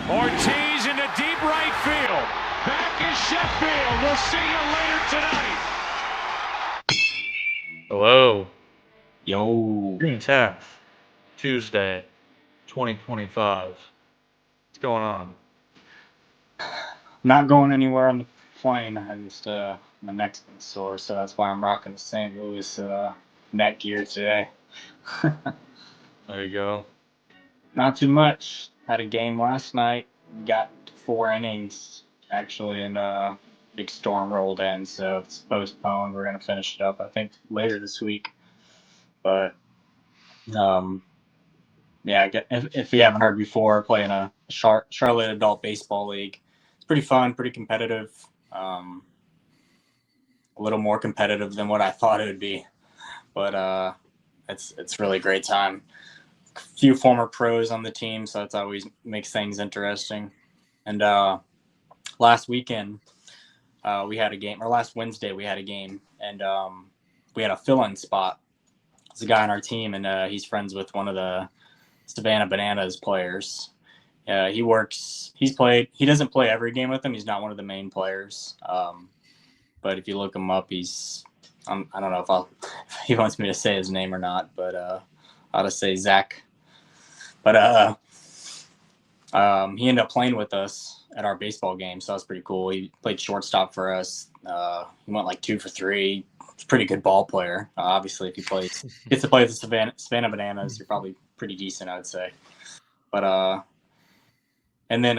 Ortiz into deep right field. Back is Sheffield. We'll see you later tonight. Hello. Yo, June 10th, Tuesday, 2025. What's going on? not going anywhere on the plane. I just my neck's been sore, so that's why I'm rocking the St. Louis neck gear today. There you go. Not too much. Had a game last night. Got 4 innings actually, and big storm rolled in, so it's postponed. We're gonna finish it up, I think, later this week. But um, yeah, if you haven't heard before, playing a Charlotte Adult Baseball League. It's pretty fun, pretty competitive. Um, a little more competitive than what I thought it would be, but it's really a great time. A few former pros on the team, so that's always makes things interesting. And last weekend we had a game, or last Wednesday we had a game, and we had a fill-in spot. There's a guy on our team, and he's friends with one of the Savannah Bananas players. He works. He doesn't play every game with them. He's not one of the main players. But if you look him up, I don't know if he wants me to say his name or not, but I'll just say Zach. But he ended up playing with us at our baseball game, so that was pretty cool. He played shortstop for us. He went like 2 for 3. He's a pretty good ball player. Obviously, if he gets to play with the Savannah Bananas, you're probably pretty decent, I would say. But and then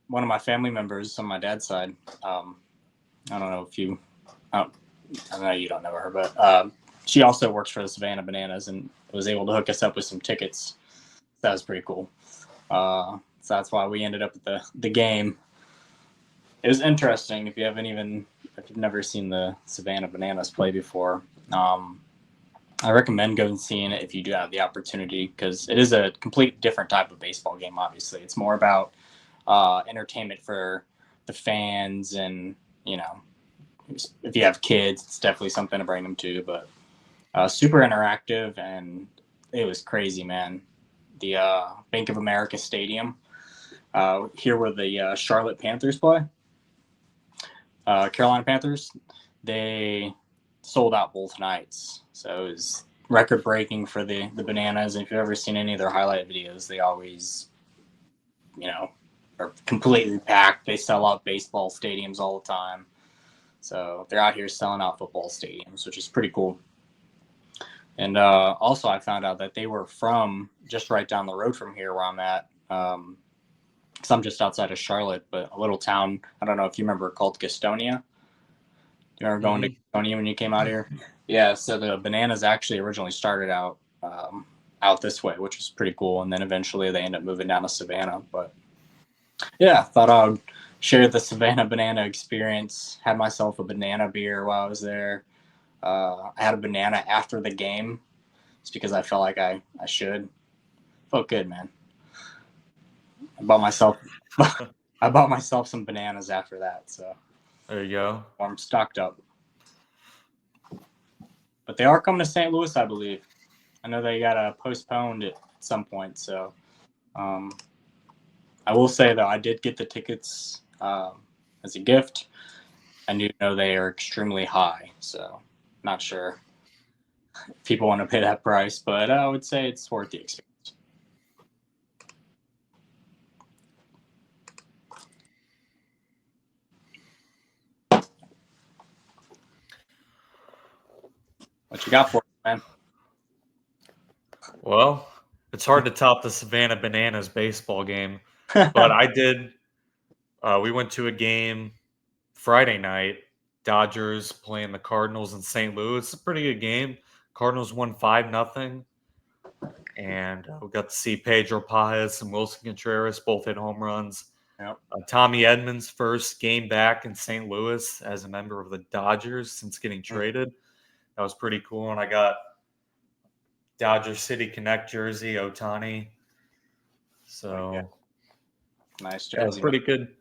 one of my family members on my dad's side, I don't know if you, I know you don't know her, but she also works for the Savannah Bananas and was able to hook us up with some tickets. That was pretty cool. So that's why we ended up at the game. It was interesting. If you've never seen the Savannah Bananas play before, I recommend going and seeing it if you do have the opportunity, because it is a complete different type of baseball game. Obviously, it's more about entertainment for the fans, and if you have kids, it's definitely something to bring them to. But super interactive, and it was crazy, man. The Bank of America Stadium, here where the Charlotte Panthers play, Carolina Panthers, they sold out both nights. So it was record breaking for the Bananas. And if you've ever seen any of their highlight videos, they always, are completely packed. They sell out baseball stadiums all the time. So they're out here selling out football stadiums, which is pretty cool. And also, I found out that they were from just right down the road from here where I'm at. Because I'm just outside of Charlotte, but a little town, I don't know if you remember, called Gastonia. You remember going to Gastonia when you came out here? Yeah, so the Bananas actually originally started out this way, which was pretty cool. And then eventually they ended up moving down to Savannah. But yeah, thought I would share the Savannah Banana experience. Had myself a banana beer while I was there. I had a banana after the game just because I felt like I should. Felt good, man. I bought myself some bananas after that, so There you go. I'm stocked up. But they are coming to St. Louis, I believe. I know they got postponed at some point, so I will say though, I did get the tickets as a gift. I know they are extremely high, so not sure if people want to pay that price, but I would say it's worth the experience. What you got for us, man? Well, it's hard to top the Savannah Bananas baseball game, but I did. We went to a game Friday night. Dodgers playing the Cardinals in St. Louis. It's a pretty good game. Cardinals won 5-0. And we got to see Pedro Paez and Wilson Contreras both hit home runs. Yep. Tommy Edmonds' first game back in St. Louis as a member of the Dodgers since getting traded. That was pretty cool. And I got Dodger City Connect jersey, Otani. So Nice jersey. that was pretty good.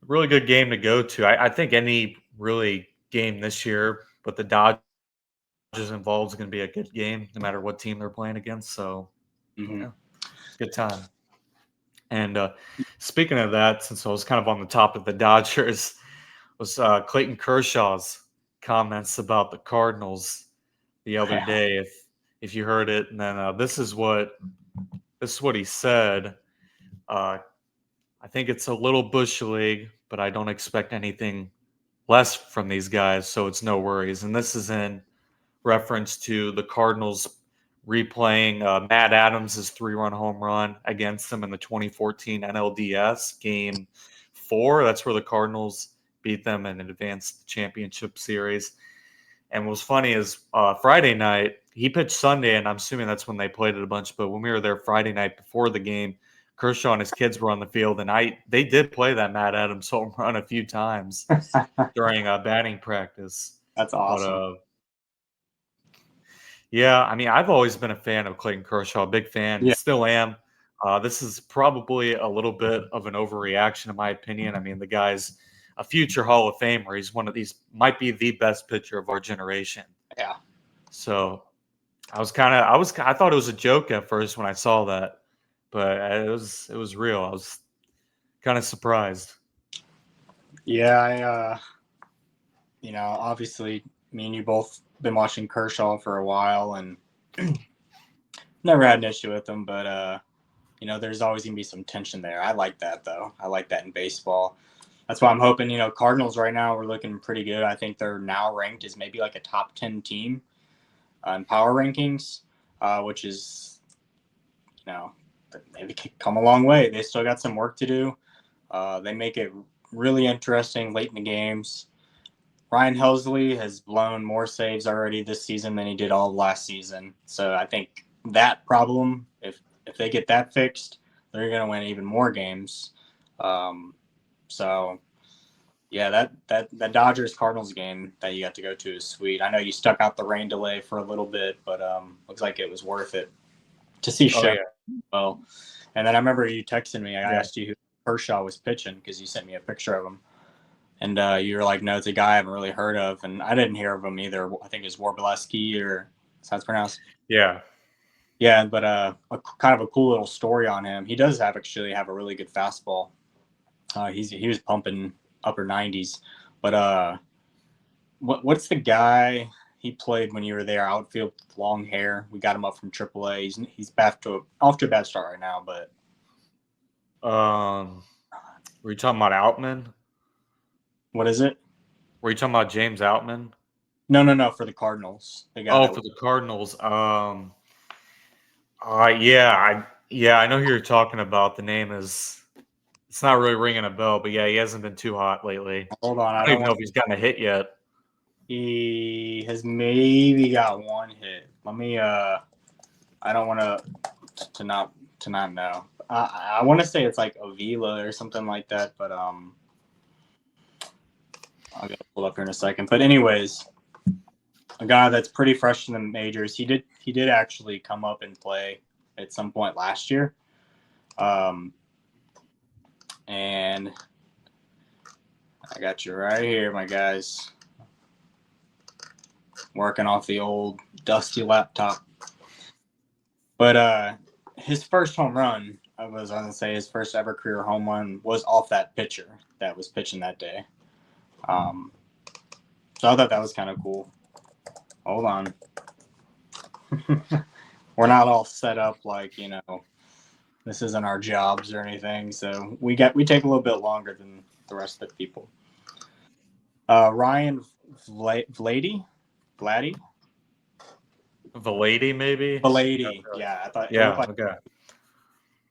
Really good game to go to. I think any really game this year, but the Dodgers involved is going to be a good game no matter what team they're playing against. So, yeah, good time. And speaking of that, since I was kind of on the top of the Dodgers, was Clayton Kershaw's comments about the Cardinals the other day. If you heard it, and then this is what he said. I think it's a little bush league, but I don't expect anything less from these guys, so it's no worries. And this is in reference to the Cardinals replaying Matt Adams' 3-run home run against them in the 2014 NLDS Game 4. That's where the Cardinals beat them and advanced the championship series. And what was funny is Friday night, he pitched Sunday, and I'm assuming that's when they played it a bunch. But when we were there Friday night before the game, Kershaw and his kids were on the field, and they did play that Matt Adams home run a few times during batting practice. That's awesome. But, yeah, I mean, I've always been a fan of Clayton Kershaw, big fan, Yeah. still am. This is probably a little bit of an overreaction, in my opinion. I mean, the guy's a future Hall of Famer. He's one of these, might be the best pitcher of our generation. Yeah. So I thought it was a joke at first when I saw that, but it was real. I was kind of surprised. Yeah, obviously, me and you both been watching Kershaw for a while, and never had an issue with him. But there's always gonna be some tension there. I like that though. I like that in baseball. That's why I'm hoping. Cardinals right now we're looking pretty good. I think they're now ranked as maybe like a top 10 team in power rankings, which is, maybe come a long way. They still got some work to do. They make it really interesting late in the games. Ryan Helsley has blown more saves already this season than he did all of last season. So I think that problem, if they get that fixed, they're going to win even more games. So yeah, that Dodgers Cardinals game that you got to go to is sweet. I know you stuck out the rain delay for a little bit, but looks like it was worth it to see Shep well. And then I remember you texted me. I asked you who Kershaw was pitching because you sent me a picture of him. And you were like, no, it's a guy I haven't really heard of. And I didn't hear of him either. I think it's Warboleski, or is that how it's pronounced? Yeah. Yeah, but kind of a cool little story on him. He does actually have a really good fastball. He was pumping upper 90s. But what's the guy he played when you were there? Outfield, long hair. We got him up from AAA. He's off to a bad start right now. But were you talking about Outman? What is it? Were you talking about James Outman? No, for the Cardinals. For the Cardinals. I know who you're talking about. The name it's not really ringing a bell, but yeah, he hasn't been too hot lately. Hold on, I don't even know if he's gotten a hit yet. He has maybe got one hit. Let me. I don't want to not know. I want to say it's like Avila or something like that, but I'll get pulled up here in a second. But anyways, a guy that's pretty fresh in the majors. He did actually come up and play at some point last year. And I got you right here, my guys. Working off the old dusty laptop. But his first home run, I was going to say his first ever career home run, was off that pitcher that was pitching that day. So I thought that was kind of cool. Hold on. We're not all set up like, this isn't our jobs or anything. So we take a little bit longer than the rest of the people. Ryan Vlady? Valady, maybe? Valady, yeah. I thought. Yeah, okay.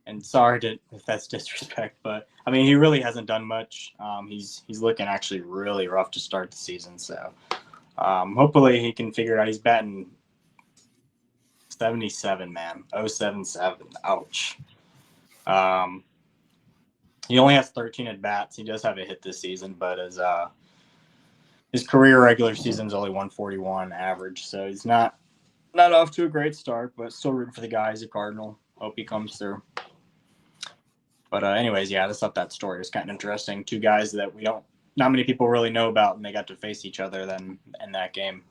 And sorry if that's disrespect, but I mean, he really hasn't done much. He's looking actually really rough to start the season. So hopefully he can figure it out. He's batting 77, man. 077. Ouch. He only has 13 at bats. He does have a hit this season, but his career regular season's only 141 average, so he's not off to a great start, but still rooting for the guy. He's a Cardinal. Hope he comes through. But anyways, yeah, I just thought that story was kind of interesting. Two guys that not many people really know about, and they got to face each other then in that game.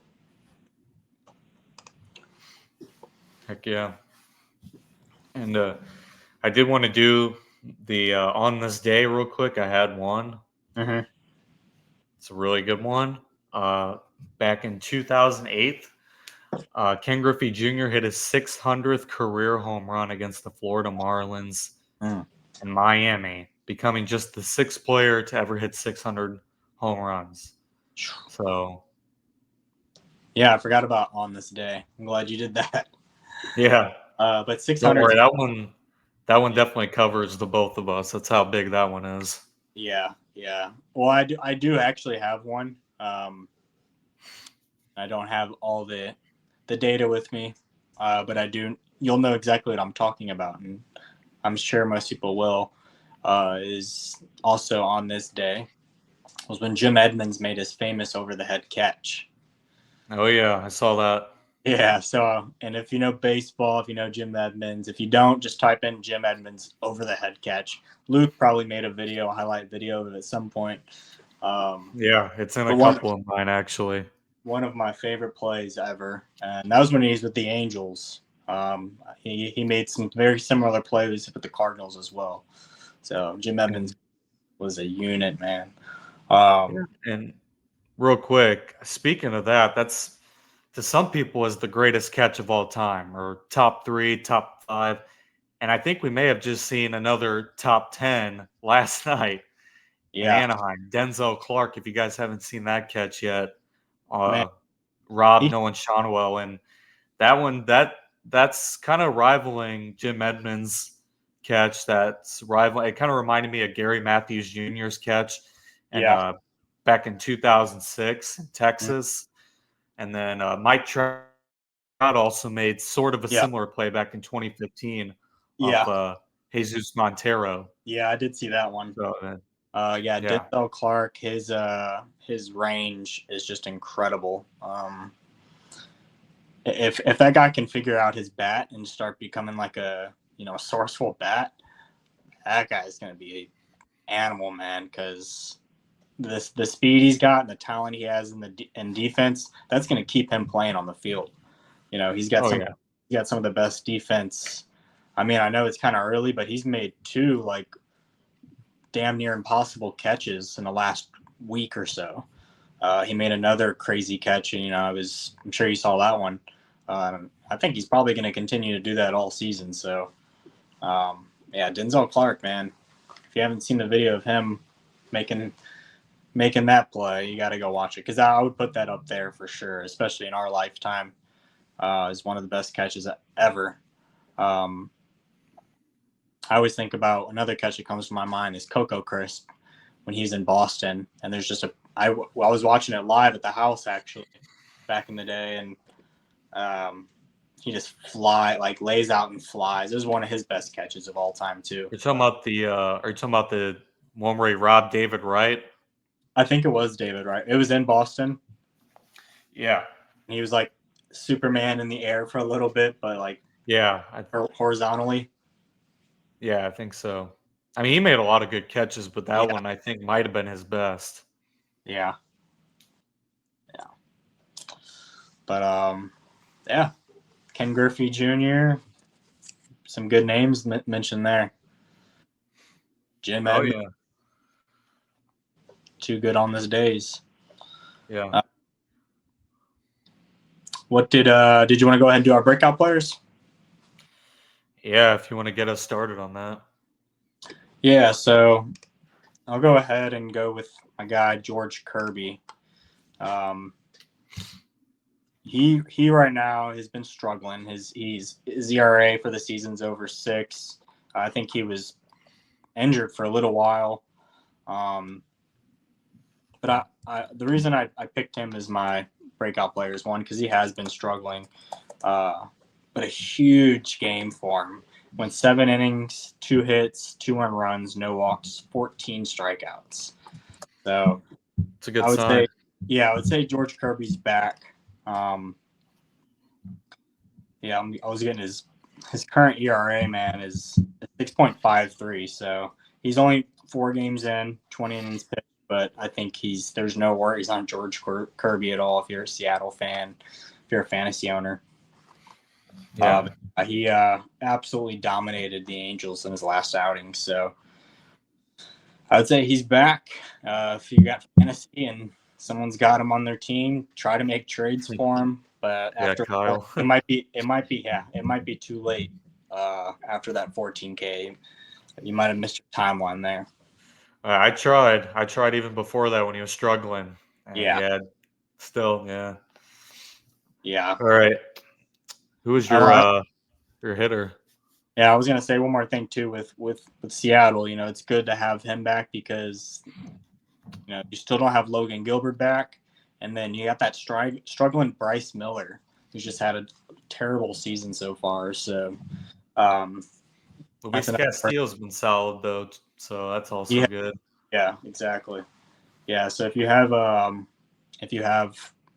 Heck yeah. And I did want to do The on this day, real quick, I had one. Mm-hmm. It's a really good one. Back in 2008, Ken Griffey Jr. hit his 600th career home run against the Florida Marlins Mm. in Miami, becoming just the sixth player to ever hit 600 home runs. So, Yeah, I forgot about on this day. I'm glad you did that. yeah, But don't 600. worry, that one definitely covers the both of us. That's how big that one is. Yeah, yeah. Well, I do actually have one. I don't have all the data with me, but I do. You'll know exactly what I'm talking about, and I'm sure most people will. Is also on this day was when Jim Edmonds made his famous over the head catch. Oh yeah, I saw that. Yeah. So, and if you know baseball, if you know Jim Edmonds, if you don't, just type in Jim Edmonds over the head catch. Luke probably made a highlight video of it at some point. Yeah, it's in But a couple of mine actually. one of my favorite plays ever, and that was when he was with the Angels. He made some very similar plays with the Cardinals as well. So Jim Evans was a unit, man. And real quick, speaking of that, that's to some people is the greatest catch of all time, or top 3, top 5. And I think we may have just seen another top 10 last night in Yeah, Anaheim. Denzel Clark, if you guys haven't seen that catch yet, man. Rob He, Nolan Shonwell, and that one that's kind of rivaling Jim Edmonds' catch. That's rival. It kind of reminded me of Gary Matthews Jr.'s catch, and yeah, back in 2006 in Texas, and then Mike Trout also made sort of a yeah, similar play back in 2015 off yeah, Jesus Montero. yeah. I did see that one. So Yeah, yeah, Denzel Clark. His range is just incredible. If that guy can figure out his bat and start becoming like a sourceful bat, that guy's gonna be an animal, man. Because the speed he's got and the talent he has in defense, that's gonna keep him playing on the field. He's got oh yeah, some of the best defense. I mean, I know it's kind of early, but he's made 2 like damn near impossible catches in the last week or so. He made another crazy catch, and I'm sure you saw that one. I think he's probably going to continue to do that all season. So, yeah, Denzel Clark, man. If you haven't seen the video of him making that play, you got to go watch it, because I would put that up there for sure, especially in our lifetime. Is one of the best catches ever. I always think about another catch that comes to my mind is Coco Crisp when he's in Boston, and there's just I was watching it live at the house actually back in the day, and he just lays out and flies. It was one of his best catches of all time too. you're talking about the are you talking about the one where he robbed David Wright? I think it was David, right? It was in Boston. Yeah, And he was like Superman in the air for a little bit, but like yeah, horizontally. yeah, I think so. I mean, he made a lot of good catches, but that Yeah, one I think might have been his best. yeah, yeah. But yeah, Ken Griffey Jr. Some good names mentioned there. Jim Oh Edmonds, yeah, too good on this days. yeah, What did you want to go ahead and do our breakout players? yeah. If you want to get us started on that, Yeah, so I'll go ahead and go with my guy George Kirby. He right now has been struggling. His ERA for the season's over 6. I think he was injured for a little while. But the reason I picked him as my breakout player is, one, because he has been struggling, but a huge game for him. Went 7 innings, 2 hits, 2 earned runs, no walks, 14 strikeouts. So it's a good I would sign. say George Kirby's back. Yeah, I was getting his current ERA, man, is 6.53. So he's only 4 games in, 20 innings pitched, but I think there's no worries on George Kirby at all if you're a Seattle fan, if you're a fantasy owner. Yeah, He absolutely dominated the Angels in his last outing. So I'd say he's back. If you got fantasy and someone's got him on their team, try to make trades for him. But Yeah, after Kyle. it might be too late. After that 14K, you might have missed your timeline there. I tried even before that when he was struggling. And Yeah. still, yeah. Yeah. All right. Who is your hitter? Yeah, I was gonna say one more thing too with Seattle. You know, it's good to have him back because you still don't have Logan Gilbert back, and then you got that struggling Bryce Miller, who's just had a terrible season so far. So um, that's Luis another. Castillo's been solid though, so that's also Yeah, good. yeah, exactly. Yeah, so if you have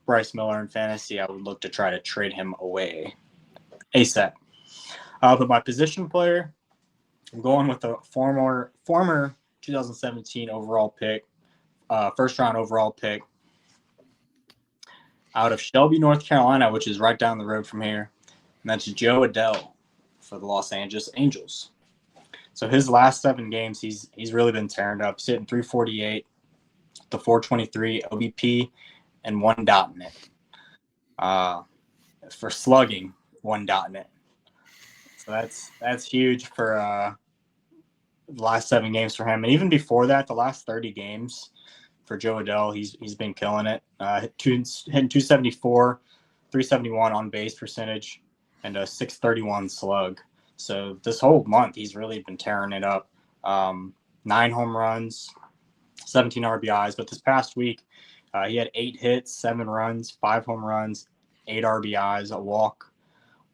Bryce Miller in fantasy, I would look to try to trade him away ASAP. But my position player, I'm going with a former 2017 overall pick, first round overall pick out of Shelby, North Carolina, which is right down the road from here. And that's Joe Adell for the Los Angeles Angels. So his last 7 games, he's really been tearing up. He's hitting 348, the 423 OBP, and 1 dot in it. For slugging, 1 dot in it. So that's huge for the last 7 games for him. And even before that, the last 30 games for Joe Adell, he's been killing it. Hitting 274, 371 on base percentage, and a 631 slug. So this whole month, he's really been tearing it up. 9 home runs, 17 RBIs. But this past week, he had 8 hits, 7 runs, 5 home runs, 8 RBIs, a walk,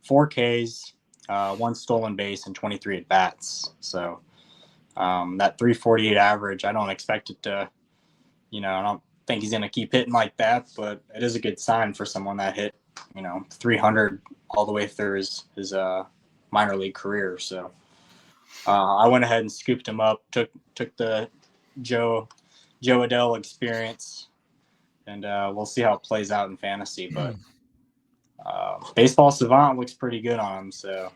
4 Ks, 1 stolen base, and 23 at bats. So that 348 average, I don't expect it to, I don't think he's going to keep hitting like that, but it is a good sign for someone that hit, 300 all the way through his minor league career. So I went ahead and scooped him up, took the Joe Adell experience, and we'll see how it plays out in fantasy. But Baseball Savant looks pretty good on him, so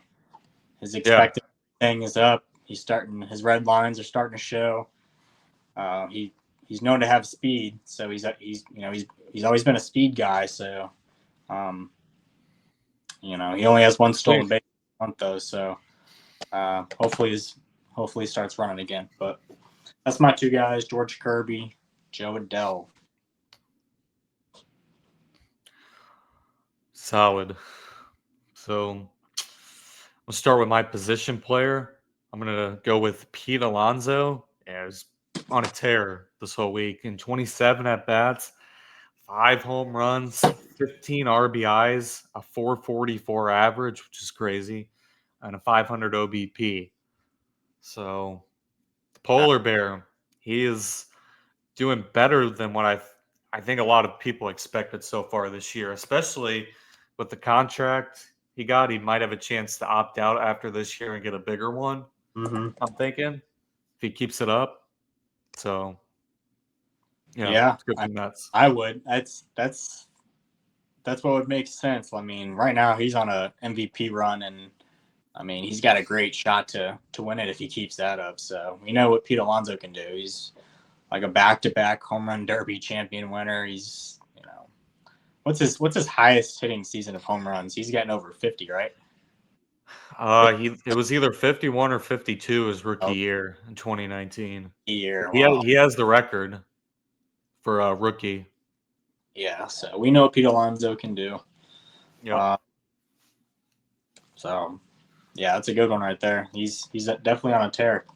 his expected thing is up. His red lines are starting to show. He's known to have speed, so he's always been a speed guy. So, he only has 1 stolen base a month though. So, hopefully he starts running again. But that's my 2 guys: George Kirby, Joe Adell. Solid. So we'll start with my position player. I'm gonna go with Pete Alonso. Yeah, he's on a tear this whole week. In 27 at bats, 5 home runs, 15 RBIs, a 444 average, which is crazy, and a 500 OBP. So the polar bear, he is doing better than what I think a lot of people expected so far this year, especially with the contract he got. He might have a chance to opt out after this year and get a bigger one. Mm-hmm. I'm thinking if he keeps it up. So Yeah, it's good for Mets. I would. That's what would make sense. I mean, right now he's on a MVP run, and I mean he's got a great shot to win it if he keeps that up. So we know what Pete Alonso can do. He's like a back-to-back home run derby champion winner. He's what's his highest hitting season of home runs? He's getting over 50, right? It was either 51 or 52 his rookie Oh, year in 2019. year. He has the record for a rookie. Yeah, so we know what Pete Alonso can do. Yep. So yeah, that's a good one right there. He's definitely on a tear.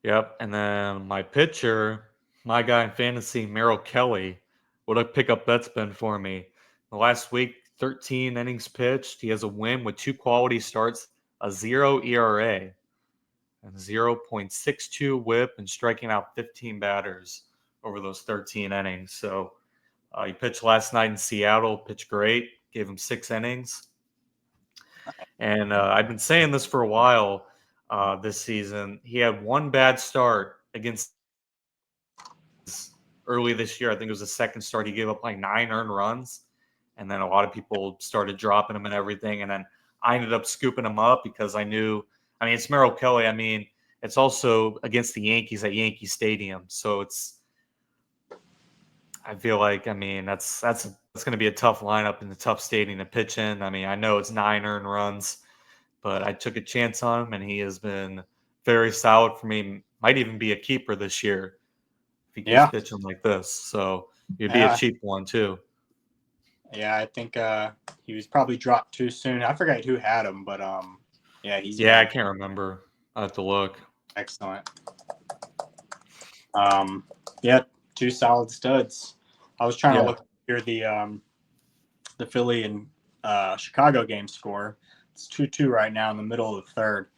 Yep. And then my pitcher, my guy in fantasy, Merrill Kelly, what a pickup that's been for me. The last week, 13 innings pitched. He has a win with 2 quality starts, a 0 ERA, and 0.62 whip, and striking out 15 batters over those 13 innings. So he pitched last night in Seattle, pitched great, gave him 6 innings. And I've been saying this for a while this season. He had 1 bad start against early this year. I think it was the second start. He gave up like 9 earned runs. And then a lot of people started dropping him and everything. And then I ended up scooping him up because I knew. I mean, it's Merrill Kelly. I mean, it's also against the Yankees at Yankee Stadium, so it's. I feel like that's going to be a tough lineup and a tough stadium to pitch in. I mean, I know it's 9 earned runs, but I took a chance on him, and he has been very solid for me. Might even be a keeper this year if he keeps pitching like this. So it'd be a cheap one too. Yeah, I think he was probably dropped too soon. I forgot who had him, but he's I can't remember. I have to look. Excellent. 2 solid studs. I was trying to look here the Philly and Chicago game score. It's 2-2 right now in the middle of the third.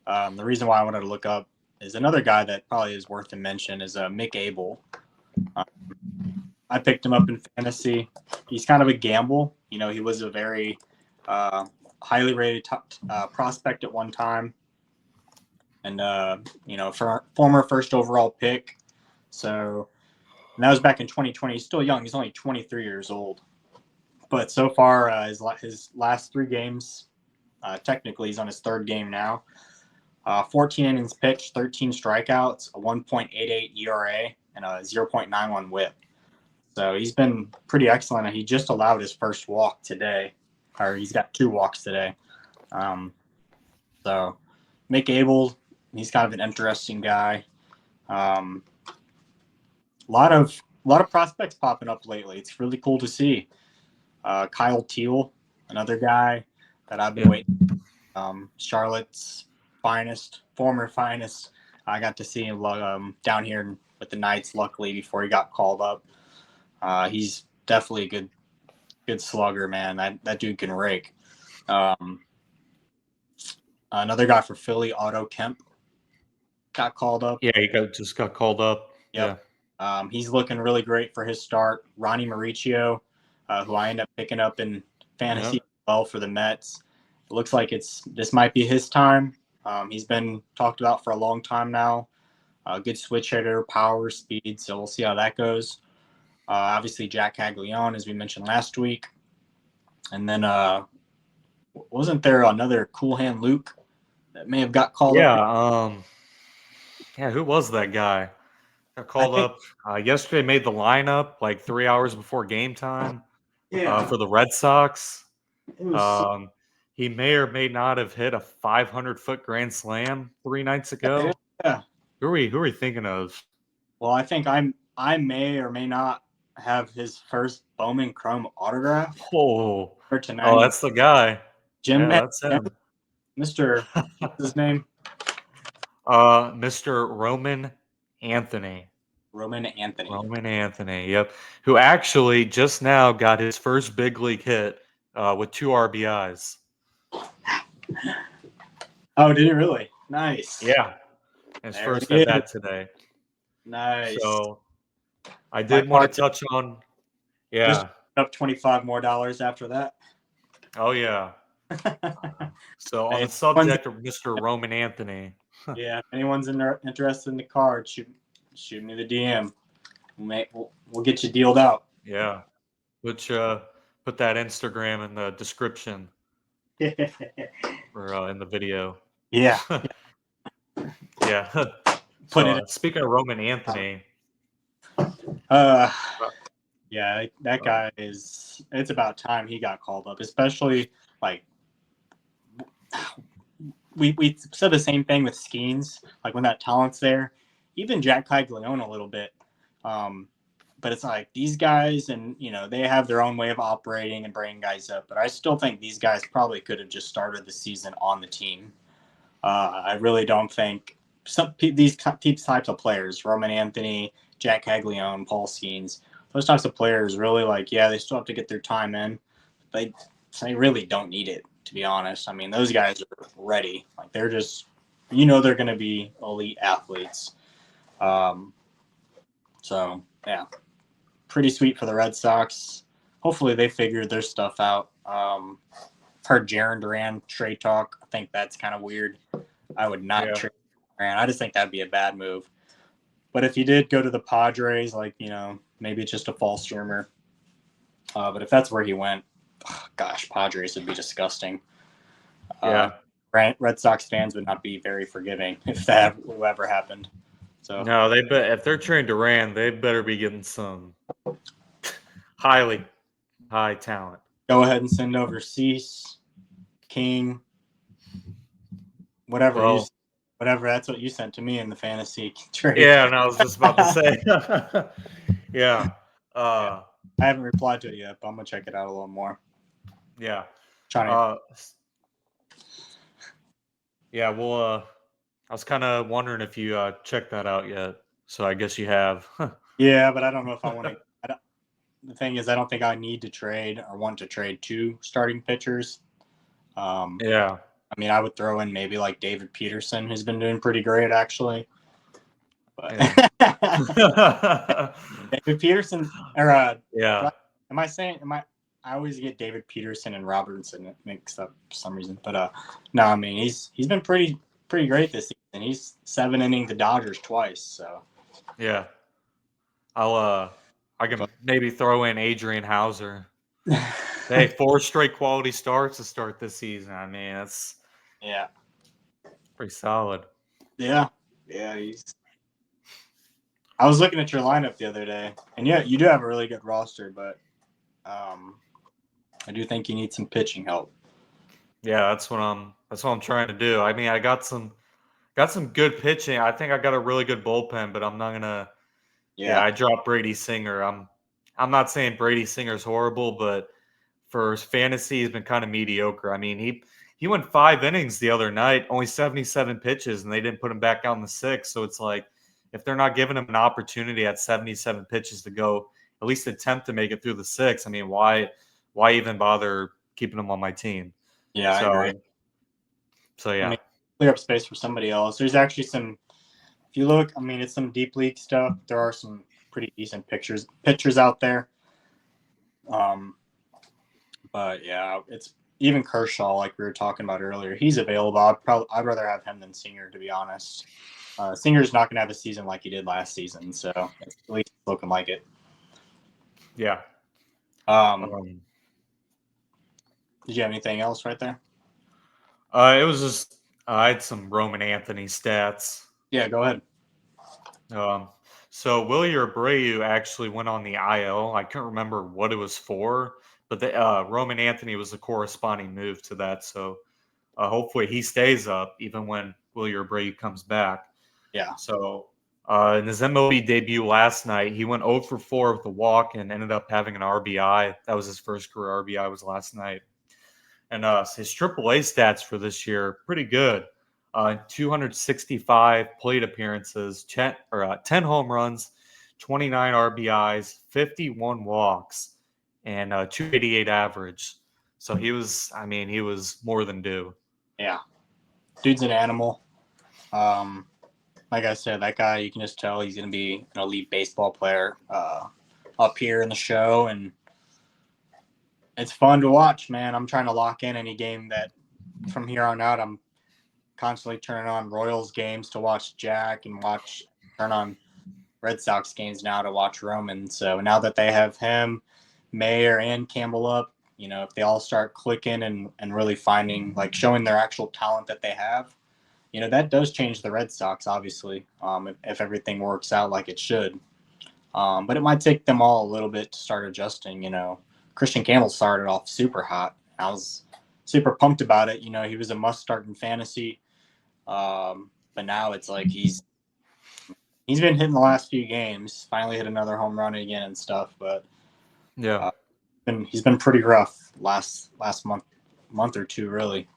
The reason why I wanted to look up is another guy that probably is worth a mention is Mick Abel. I picked him up in fantasy. He's kind of a gamble. You know, he was a very highly rated prospect at one time. And, for former first overall pick. So, and that was back in 2020. He's still young. He's only 23 years old. But so far, his last 3 games, technically he's on his 3rd game now. 14 innings pitched, 13 strikeouts, a 1.88 ERA, and a 0.91 WHIP. So he's been pretty excellent. He just allowed his first walk today, or he's got 2 walks today. So Mick Abel, he's kind of an interesting guy. A lot of prospects popping up lately. It's really cool to see. Kyle Teal, another guy that I've been waiting. Charlotte's former finest. I got to see him down here with the Knights, luckily, before he got called up. He's definitely a good slugger, man. That dude can rake. Another guy for Philly, Otto Kemp, got called up. Yeah, he just got called up. Yep. Yeah. He's looking really great for his start. Ronnie Mauricio, who I end up picking up in fantasy as well for the Mets. It looks like this might be his time. He's been talked about for a long time now. Good switch hitter, power, speed. So we'll see how that goes. Obviously, Jack Caglione, as we mentioned last week. And then wasn't there another Cool Hand Luke that may have got called up? Who was that guy? Got called up yesterday, made the lineup like 3 hours before game time for the Red Sox. He may or may not have hit a 500-foot grand slam 3 nights ago. Yeah. Who are we thinking of? Well, I think I may or may not have his first Bowman Chrome autograph. Oh, that's the guy. Jim, that's him. Mr. What's his name? Mr. Roman Anthony. Roman Anthony, yep. Who actually just now got his first big league hit with 2 RBIs. Oh, did he really? Nice. Yeah. His first at bat today. Nice. So I did want to touch on just up $25 more after that. Oh yeah. So on the subject of Mr. Roman Anthony. Yeah, if anyone's interested in the card, shoot me the DM. We'll get you dealed out. Yeah. Put that Instagram in the description. Or in the video. Yeah. Yeah. Speaking of Roman Anthony. Yeah, that guy it's about time he got called up, especially like we said the same thing with Skeens, like when that talent's there, even Jack Caglione a little bit. But it's like these guys, and they have their own way of operating and bringing guys up. But I still think these guys probably could have just started the season on the team. I really don't think these types of players, Roman Anthony, Jack Caglione, Paul Skeens, those types of players really they still have to get their time in. They really don't need it, to be honest. I mean, those guys are ready. Like they're just, they're going to be elite athletes. So yeah, pretty sweet for the Red Sox. Hopefully they figured their stuff out. Heard Jarren Duran trade talk. I think that's kind of weird. I would not trade Duran. I just think that'd be a bad move. But if he did go to the Padres, maybe it's just a false rumor. But if that's where he went, gosh, Padres would be disgusting. Yeah. Red Sox fans would not be very forgiving if that ever happened. So No, if they're trading Duran, they better be getting some high talent. go ahead and send over Cease, King, whatever Well, whatever. That's what you sent to me in the fantasy trade. yeah, and I was just about to say, yeah, I haven't replied to it yet, but I'm gonna check it out a little more. yeah, Trying to. yeah. Well, I was kind of wondering if you checked that out yet. So I guess you have. Yeah, but I don't know if I want to. The thing is, I don't think I need to trade or want to trade 2 starting pitchers. Yeah. I mean, I would throw in maybe like David Peterson, who's been doing pretty great actually. But Yeah. David Peterson, or Yeah. am I saying? I always get David Peterson and Robertson mixed up for some reason. But no, I mean he's been pretty great this season. He's 7 inning the Dodgers twice. So Yeah. I can maybe throw in Adrian Hauser. Hey, 4 straight quality starts to start this season. I mean, that's pretty solid. Yeah. I was looking at your lineup the other day, and yeah, you do have a really good roster, but I do think you need some pitching help. Yeah, that's what I'm trying to do. I mean, I got some good pitching. I think I got a really good bullpen, but I'm not gonna. Yeah, I dropped Brady Singer. I'm not saying Brady Singer's horrible, but for fantasy, he's been kind of mediocre. I mean, he went 5 innings the other night, only 77 pitches, and they didn't put him back out in the 6th. So it's like, if they're not giving him an opportunity at 77 pitches to go, at least attempt to make it through the 6th. I mean, why even bother keeping him on my team? Yeah, I agree. So yeah, I mean, clear up space for somebody else. There's actually some. If you look, I mean, it's some deep league stuff. There are some pretty decent pitchers out there. But yeah, it's even Kershaw, like we were talking about earlier. He's available. I'd rather have him than Singer, to be honest. Singer's not going to have a season like he did last season, so at least it's looking like it. Yeah. Did you have anything else right there? It was just I had some Roman Anthony stats. Yeah, go ahead. So Willie Abreu actually went on the IL. I can't remember what it was for, but the Roman Anthony was the corresponding move to that. So hopefully he stays up even when Willie Abreu comes back. Yeah. So in his MLB debut last night, he went 0 for 4 with a walk and ended up having an RBI. That was his first career RBI was last night. And his AAA stats for this year, pretty good. 265 plate appearances, 10 home runs, 29 RBIs, 51 walks, and 288 average. So he was more than due. Yeah. Dude's an animal. Like I said, that guy, you can just tell he's going to be an elite baseball player up here in the show. And it's fun to watch, man. I'm trying to lock in any game that from here on out, I'm constantly turning on Royals games to watch Jack and turn on Red Sox games now to watch Roman. So now that they have him, Mayer, and Campbell up, if they all start clicking and really finding, like showing their actual talent that they have, that does change the Red Sox, obviously, if everything works out like it should. But it might take them all a little bit to start adjusting. Christian Campbell started off super hot. I was super pumped about it. He was a must start in fantasy. But now it's like he's been hitting the last few games. Finally hit another home run again and stuff. But yeah, he's been pretty rough last month or two, really.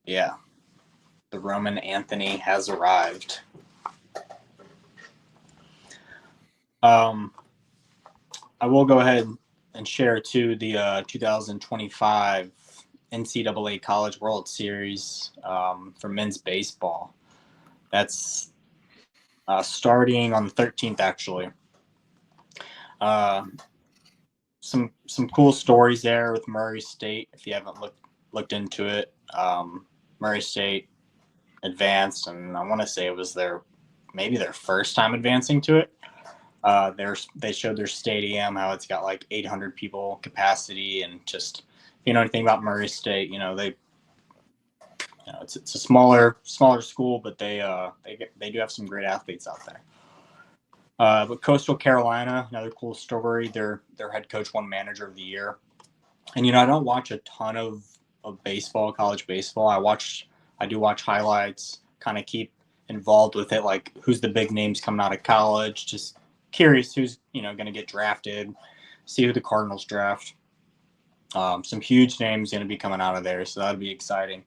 Yeah, the Roman Anthony has arrived. I will go ahead and share too the 2025 NCAA College World Series for men's baseball. That's starting on the 13th, actually. Some cool stories there with Murray State. If you haven't looked into it, Murray State advanced, and I want to say it was maybe their first time advancing to it. They showed their stadium, how it's got like 800 people capacity, and just you know anything about Murray State, it's a smaller school, but they do have some great athletes out there. But Coastal Carolina, another cool story. Their head coach won Manager of the Year, and I don't watch a ton of baseball, college baseball. I do watch highlights, kind of keep involved with it, like who's the big names coming out of college. Just curious who's going to get drafted, see who the Cardinals draft. Some huge names going to be coming out of there, so that'll be exciting.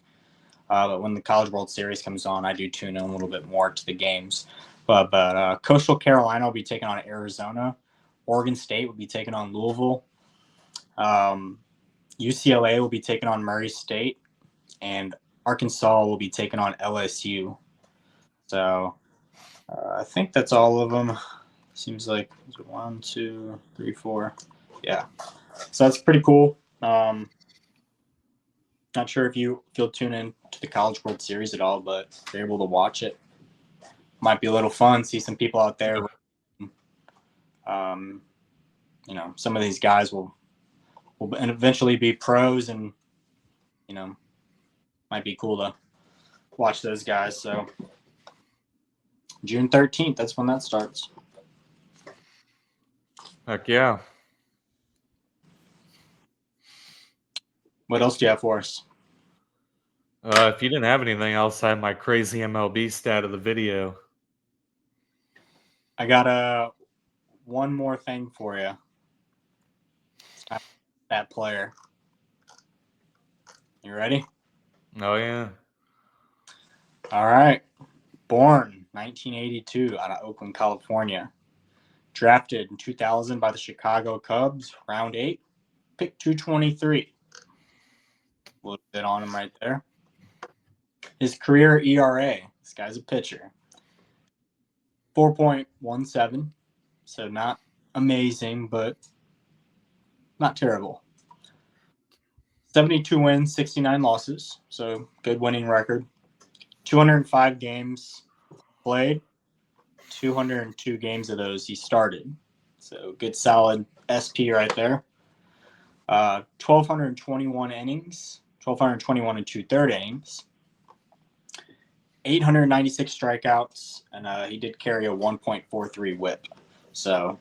But when the College World Series comes on, I do tune in a little bit more to the games. But Coastal Carolina will be taking on Arizona. Oregon State will be taking on Louisville. UCLA will be taking on Murray State. And Arkansas will be taking on LSU. So I think that's all of them. Seems like 1, 2, 3, 4. Yeah. So that's pretty cool. Not sure if you'll tune in to the College World Series at all, but if you're able to watch it, might be a little fun. See some people out there. Some of these guys will eventually be pros, and might be cool to watch those guys. So June 13th, that's when that starts. Heck yeah. What else do you have for us? If you didn't have anything else, I have my crazy MLB stat of the video. I got one more thing for you. It's time for that player. You ready? Oh, yeah. All right. Born 1982 out of Oakland, California. Drafted in 2000 by the Chicago Cubs, round 8, pick 223. A little bit on him right there. His career ERA, this guy's a pitcher, 4.17. So not amazing, but not terrible. 72 wins, 69 losses. So good winning record. 205 games played. 202 games of those he started. So good solid SP right there. 1,221 innings. 1,221 and 2/3 innings. 896 strikeouts, and he did carry a 1.43 whip. So,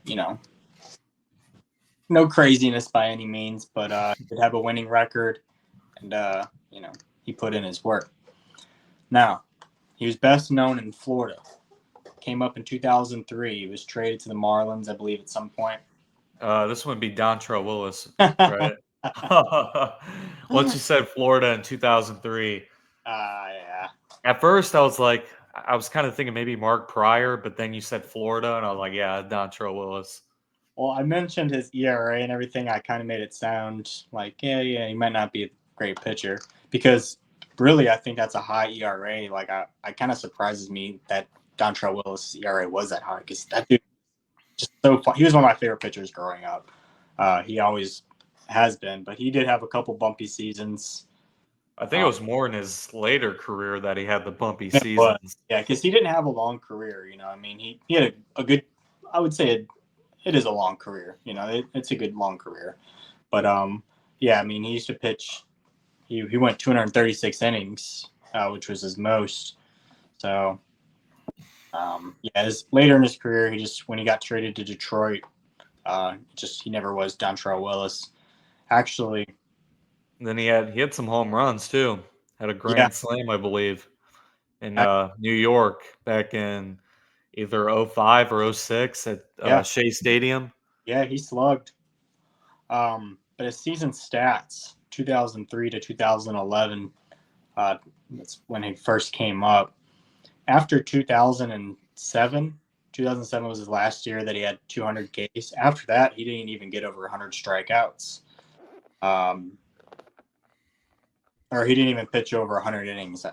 no craziness by any means, but he did have a winning record, and, he put in his work. Now, he was best known in Florida. Came up in 2003. He was traded to the Marlins, I believe, at some point. This would be Dontrell Willis, right? Once you said Florida in 2003. Yeah. At first, I was kind of thinking maybe Mark Pryor, but then you said Florida, and I was like, yeah, Dontrell Willis. Well, I mentioned his ERA and everything. I kind of made it sound like, yeah, he might not be a great pitcher, because really, I think that's a high ERA. Like, I kind of surprises me that Dontrell Willis' ERA was that high, because that dude just so fun. He was one of my favorite pitchers growing up. He always has been, but he did have a couple bumpy seasons. I think it was more in his later career that he had the bumpy seasons. Yeah, because he didn't have a long career. He had a good. I would say it is a long career. It's a good long career. But he used to pitch. He went 236 innings, which was his most. So, later in his career, when he got traded to Detroit, he never was Dontrell Willis. Actually. And then he had some home runs too. Had a grand slam, I believe, in New York back in either 05 or 06 at Shea Stadium. Yeah, he slugged. But his season stats, 2003 to 2011, that's when he first came up. After 2007 was his last year that he had 200 Ks. After that, he didn't even get over 100 strikeouts. Or he didn't even pitch over 100 innings,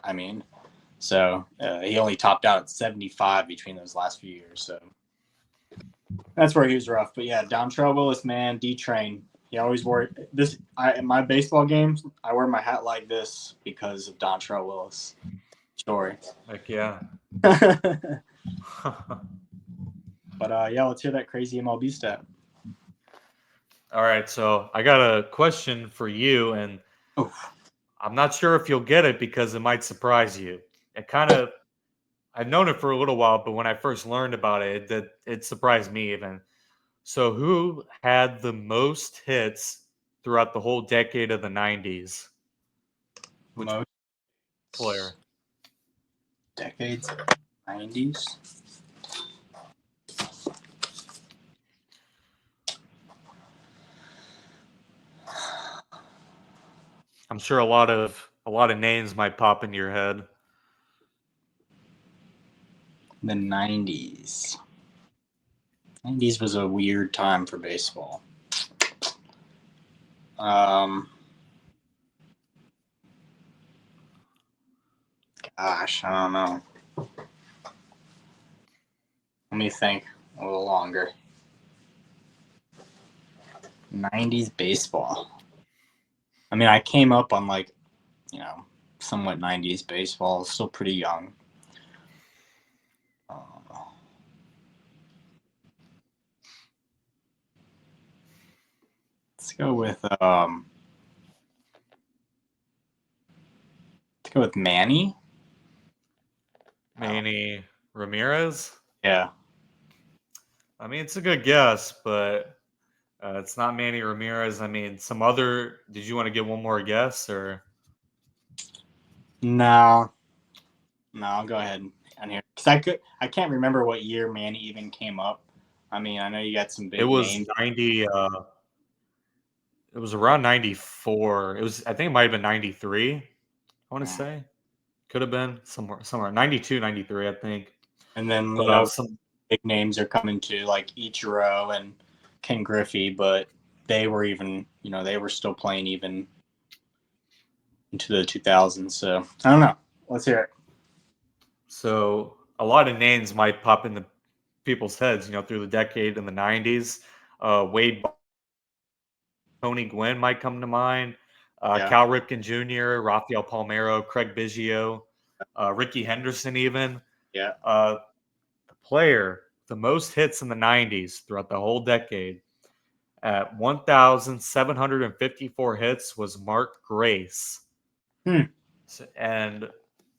So he only topped out at 75 between those last few years. So that's where he was rough. But yeah, Dontrell Willis, man, D-Train. He always wore this. In my baseball games, I wear my hat like this because of Dontrell Willis. Story. Heck yeah. But let's hear that crazy MLB stat. All right, so I got a question for you, and Oh, I'm not sure if you'll get it because it might surprise you. I've known it for a little while, but when I first learned about it surprised me even. So, who had the most hits throughout the whole decade of the 90s? Which most player? decades, 90s. I'm sure a lot of names might pop into your head. The 90s. 90s was a weird time for baseball. Gosh, I don't know. Let me think a little longer. 90s baseball. I mean, I came up on somewhat 90s baseball. Still pretty young. Let's go with Manny. Manny Ramirez? Yeah. I mean, it's a good guess, but it's not Manny Ramirez. I mean, did you want to get one more guess or? No, I'll go ahead and here because I can't remember what year Manny even came up. I mean, I know you got some It big was names. 90. It was around 94. I think it might have been 93. I want to say. Could have been somewhere 92, 93, I think. And then, But some big names are coming to like Ichiro and Ken Griffey, but they were still playing even into the 2000s. So I don't know. Let's hear it. So a lot of names might pop into people's heads, through the decade in the 90s. Tony Gwynn might come to mind. Yeah. Cal Ripken Jr., Rafael Palmeiro, Craig Biggio, Ricky Henderson even. Yeah. The player, the most hits in the 90s throughout the whole decade at 1,754 hits was Mark Grace. And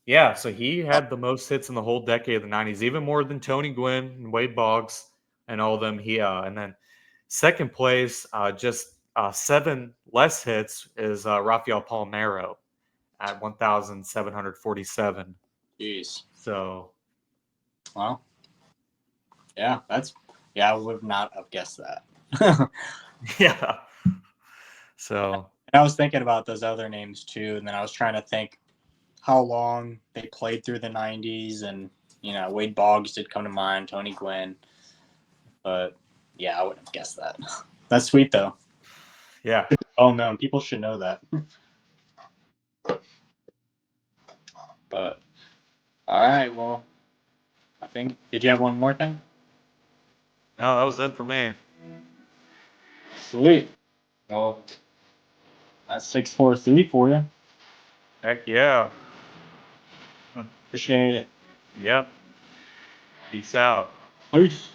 yeah, so he had the most hits in the whole decade of the 90s, even more than Tony Gwynn and Wade Boggs and all of them. And then second place, just 7 less hits is Rafael Palmeiro at 1,747. Jeez. So, Well, yeah, I would not have guessed that. yeah. So, And I was thinking about those other names too, and then I was trying to think how long they played through the 90s, and Wade Boggs did come to mind, Tony Gwynn, but yeah, I wouldn't have guessed that. That's sweet though. yeah. Oh no, people should know that. But all right, well, I think did you have one more thing? No, that was it for me. Sweet. Well, that's 643 for you. Heck yeah. Appreciate it. Yep. Peace out. Peace.